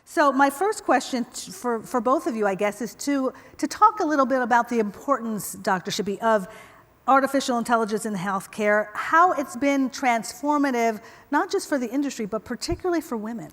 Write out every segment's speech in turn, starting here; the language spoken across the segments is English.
So my first question for both of you, I guess, is to talk a little bit about the importance, Dr. Shippy, of artificial intelligence in healthcare, how it's been transformative, not just for the industry, but particularly for women.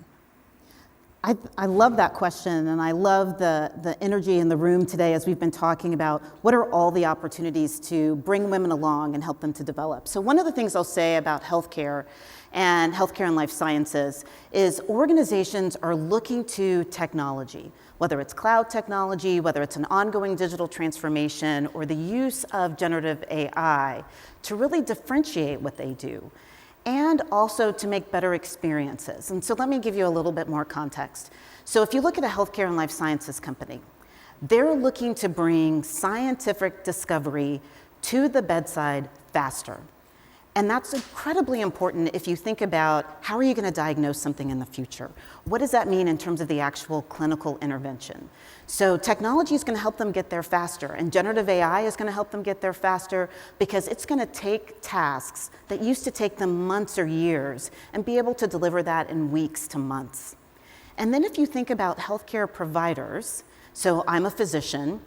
I love that question, and I love the energy in the room today as we've been talking about what are all the opportunities to bring women along and help them to develop. So one of the things I'll say about healthcare and life sciences is organizations are looking to technology, whether it's cloud technology, whether it's an ongoing digital transformation, or the use of generative AI to really differentiate what they do, and also to make better experiences. And so let me give you a little bit more context. So if you look at a healthcare and life sciences company, they're looking to bring scientific discovery to the bedside faster. And that's incredibly important if you think about how are you going to diagnose something in the future? What does that mean in terms of the actual clinical intervention? So technology is going to help them get there faster, and generative AI is going to help them get there faster because it's going to take tasks that used to take them months or years and be able to deliver that in weeks to months. And then if you think about healthcare providers, so I'm a physician,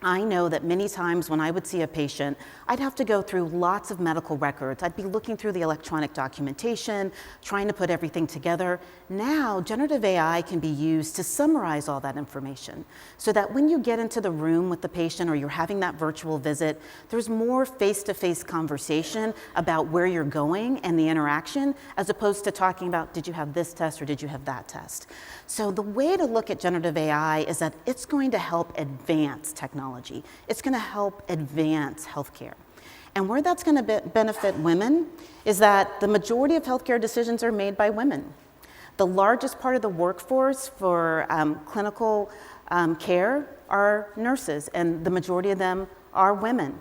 I know that many times when I would see a patient, I'd have to go through lots of medical records. I'd be looking through the electronic documentation, trying to put everything together. Now, generative AI can be used to summarize all that information so that when you get into the room with the patient or you're having that virtual visit, there's more face-to-face conversation about where you're going and the interaction, as opposed to talking about, did you have this test or did you have that test? So the way to look at generative AI is that it's going to help advance technology. It's going to help advance healthcare. And where that's going to benefit women is that the majority of healthcare decisions are made by women. The largest part of the workforce for clinical care are nurses, and the majority of them are women.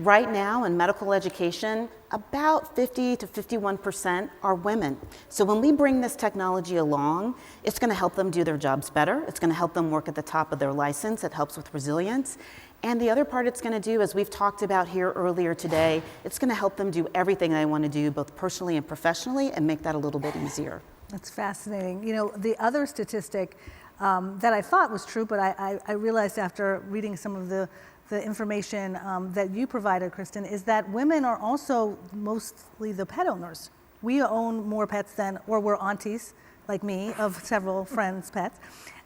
Right now in medical education, about 50 to 51% are women. So when we bring this technology along, it's going to help them do their jobs better. It's going to help them work at the top of their license. It helps with resilience. And the other part it's going to do, as we've talked about here earlier today, it's going to help them do everything they want to do, both personally and professionally, and make that a little bit easier. That's fascinating. You know, the other statistic that I thought was true, but I realized after reading some of the information that you provided, Kristin, is that women are also mostly the pet owners. We own more pets than, or we're aunties, like me, of several friends' pets.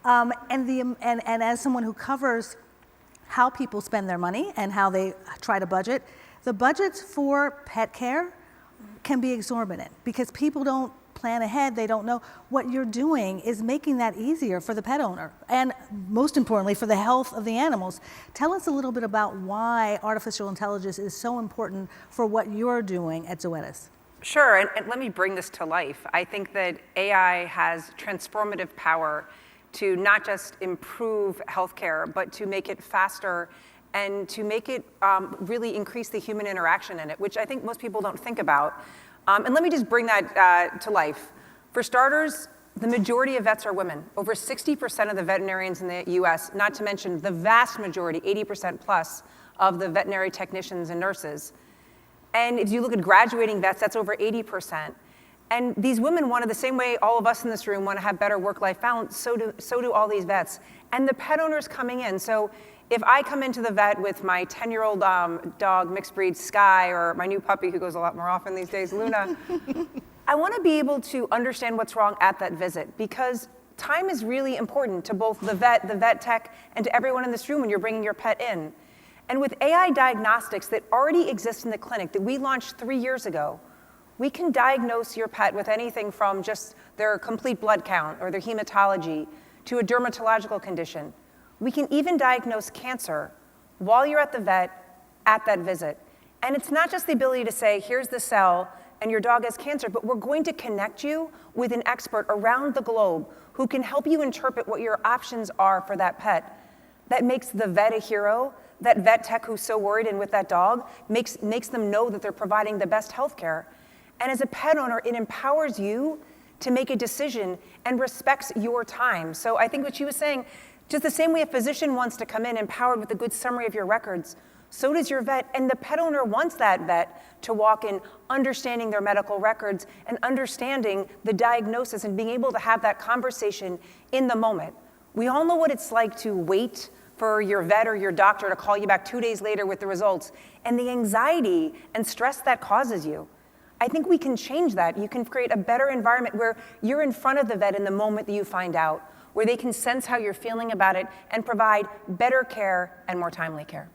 And as someone who covers how people spend their money and how they try to budget, the budgets for pet care can be exorbitant because people don't plan ahead. They don't know. What you're doing is making that easier for the pet owner and, most importantly, for the health of the animals. Tell us a little bit about why artificial intelligence is so important for what you're doing at Zoetis. Sure, and let me bring this to life. I think that AI has transformative power to not just improve healthcare, but to make it faster and to make it really increase the human interaction in it, which I think most people don't think about. And let me just bring that to life. For starters, the majority of vets are women. Over 60% of the veterinarians in the US, not to mention the vast majority, 80% plus, of the veterinary technicians and nurses. And if you look at graduating vets, that's over 80%. And these women want to, the same way all of us in this room want to have better work-life balance, so do all these vets. And the pet owners coming in. So if I come into the vet with my 10-year-old dog, mixed breed Sky, or my new puppy who goes a lot more often these days, Luna, I want to be able to understand what's wrong at that visit, because time is really important to both the vet tech, and to everyone in this room when you're bringing your pet in. And with AI diagnostics that already exist in the clinic that we launched 3 years ago, we can diagnose your pet with anything from just their complete blood count or their hematology to a dermatological condition. We can even diagnose cancer while you're at the vet at that visit. And it's not just the ability to say, here's the cell and your dog has cancer, but we're going to connect you with an expert around the globe who can help you interpret what your options are for that pet. That makes the vet a hero. That vet tech who's so worried and with that dog makes them know that they're providing the best health care. And as a pet owner, it empowers you to make a decision and respects your time. So I think what she was saying, just the same way a physician wants to come in empowered with a good summary of your records, So does your vet, and the pet owner wants that vet to walk in understanding their medical records and understanding the diagnosis and being able to have that conversation in the moment. We all know what it's like to wait for your vet or your doctor to call you back 2 days later with the results, and the anxiety and stress that causes you. I think we can change that. You can create a better environment where you're in front of the vet in the moment that you find out, where they can sense how you're feeling about it and provide better care and more timely care.